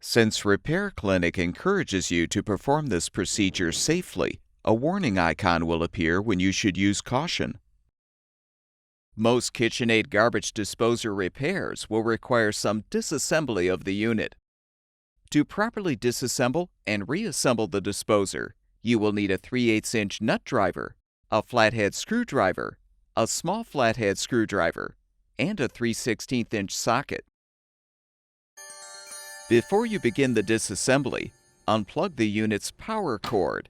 Since Repair Clinic encourages you to perform this procedure safely, a warning icon will appear when you should use caution. Most KitchenAid Garbage Disposer repairs will require some disassembly of the unit. To properly disassemble and reassemble the disposer, you will need a 3/8" nut driver, a flathead screwdriver, a small flathead screwdriver, and a 3/16" socket. Before you begin the disassembly, unplug the unit's power cord.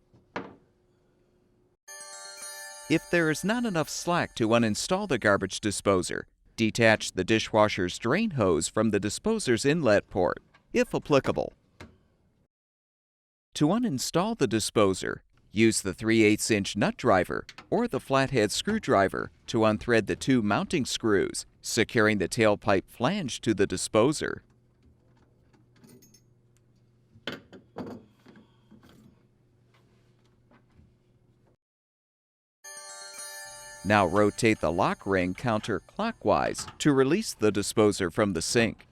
If there is not enough slack to uninstall the garbage disposer, detach the dishwasher's drain hose from the disposer's inlet port, if applicable. To uninstall the disposer, use the 3/8" nut driver or the flathead screwdriver to unthread the two mounting screws, securing the tailpipe flange to the disposer. Now rotate the lock ring counterclockwise to release the disposer from the sink.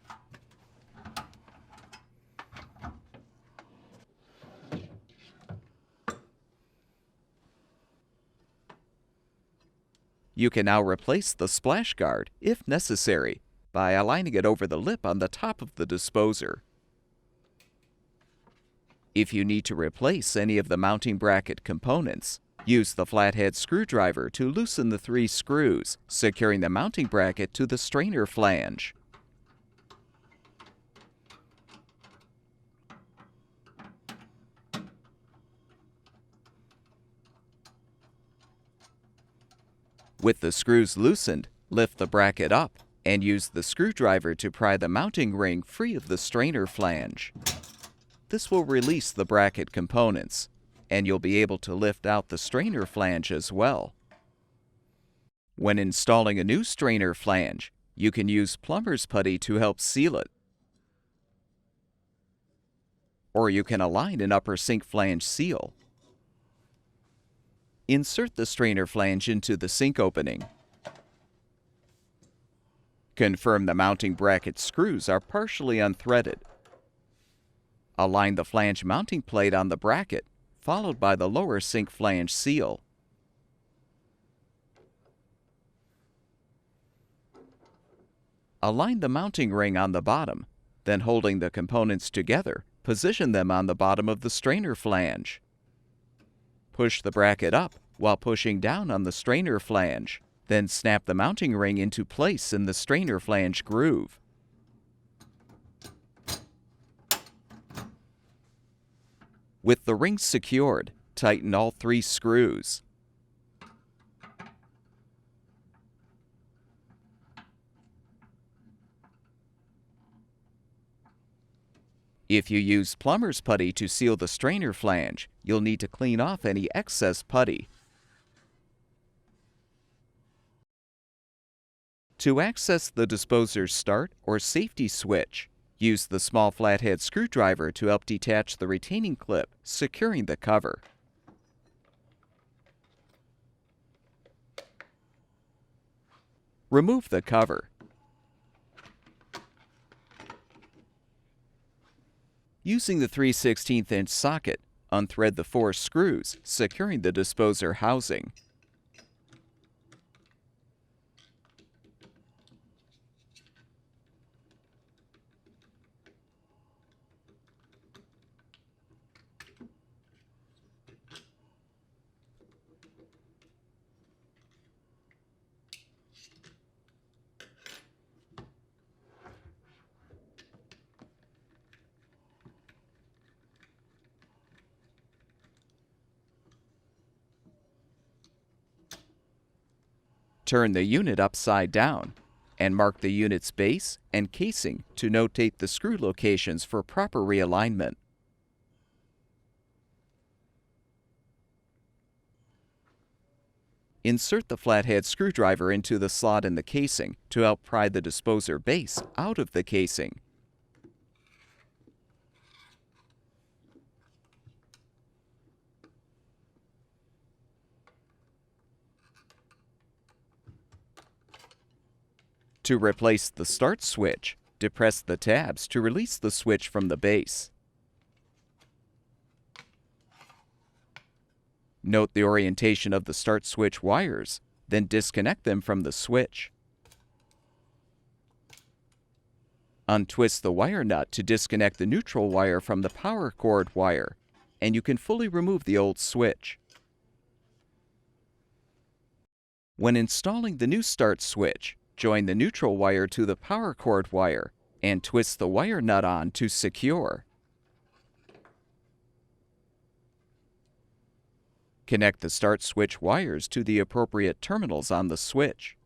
You can now replace the splash guard, if necessary, by aligning it over the lip on the top of the disposer. If you need to replace any of the mounting bracket components, use the flathead screwdriver to loosen the 3 screws, securing the mounting bracket to the strainer flange. With the screws loosened, lift the bracket up and use the screwdriver to pry the mounting ring free of the strainer flange. This will release the bracket components, and you'll be able to lift out the strainer flange as well. When installing a new strainer flange, you can use plumber's putty to help seal it. Or you can align an upper sink flange seal. Insert the strainer flange into the sink opening. Confirm the mounting bracket screws are partially unthreaded. Align the flange mounting plate on the bracket, followed by the lower sink flange seal. Align the mounting ring on the bottom, then holding the components together, position them on the bottom of the strainer flange. Push the bracket up while pushing down on the strainer flange, then snap the mounting ring into place in the strainer flange groove. With the ring secured, tighten all 3 screws. If you use plumber's putty to seal the strainer flange, you'll need to clean off any excess putty. To access the disposer's start or safety switch, use the small flathead screwdriver to help detach the retaining clip, securing the cover. Remove the cover. Using the 3/16" socket, unthread the 4 screws, securing the disposer housing. Turn the unit upside down and mark the unit's base and casing to notate the screw locations for proper realignment. Insert the flathead screwdriver into the slot in the casing to help pry the disposer base out of the casing. To replace the start switch, Depress the tabs to release the switch from the base. Note the orientation of the start switch wires, then disconnect them from the switch. Untwist the wire nut to disconnect the neutral wire from the power cord wire, and you can fully remove the old switch. When installing the new start switch, join the neutral wire to the power cord wire and twist the wire nut on to secure. Connect the start switch wires to the appropriate terminals on the switch.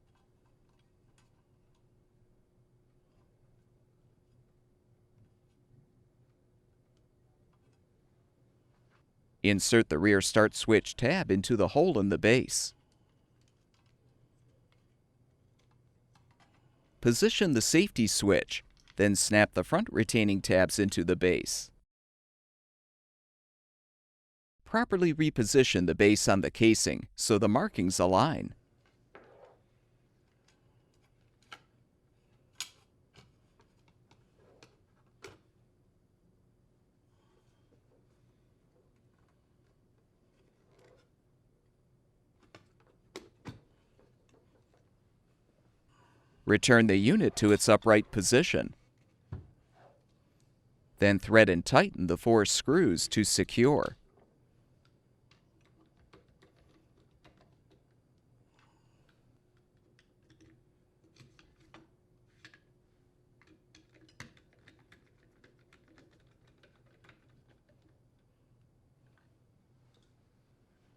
Insert the rear start switch tab into the hole in the base. Position the safety switch, then snap the front retaining tabs into the base. Properly reposition the base on the casing so the markings align. Return the unit to its upright position. Then thread and tighten the 4 screws to secure.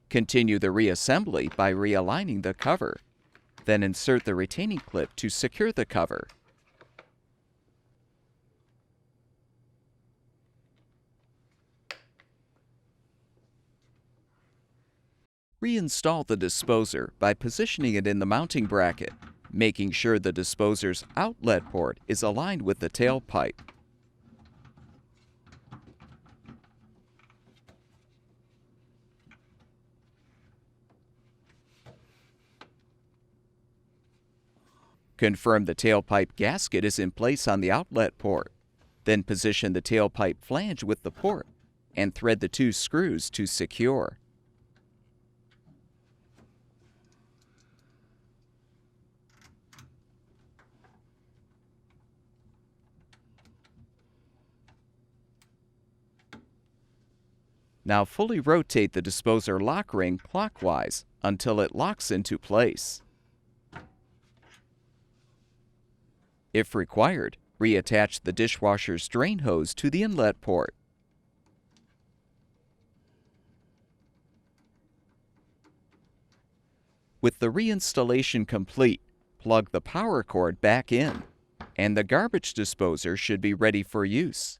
Continue the reassembly by realigning the cover. Then insert the retaining clip to secure the cover. Reinstall the disposer by positioning it in the mounting bracket, making sure the disposer's outlet port is aligned with the tailpipe. Confirm the tailpipe gasket is in place on the outlet port. Then position the tailpipe flange with the port and thread the 2 screws to secure. Now fully rotate the disposer lock ring clockwise until it locks into place. If required, reattach the dishwasher's drain hose to the inlet port. With the reinstallation complete, plug the power cord back in, and the garbage disposer should be ready for use.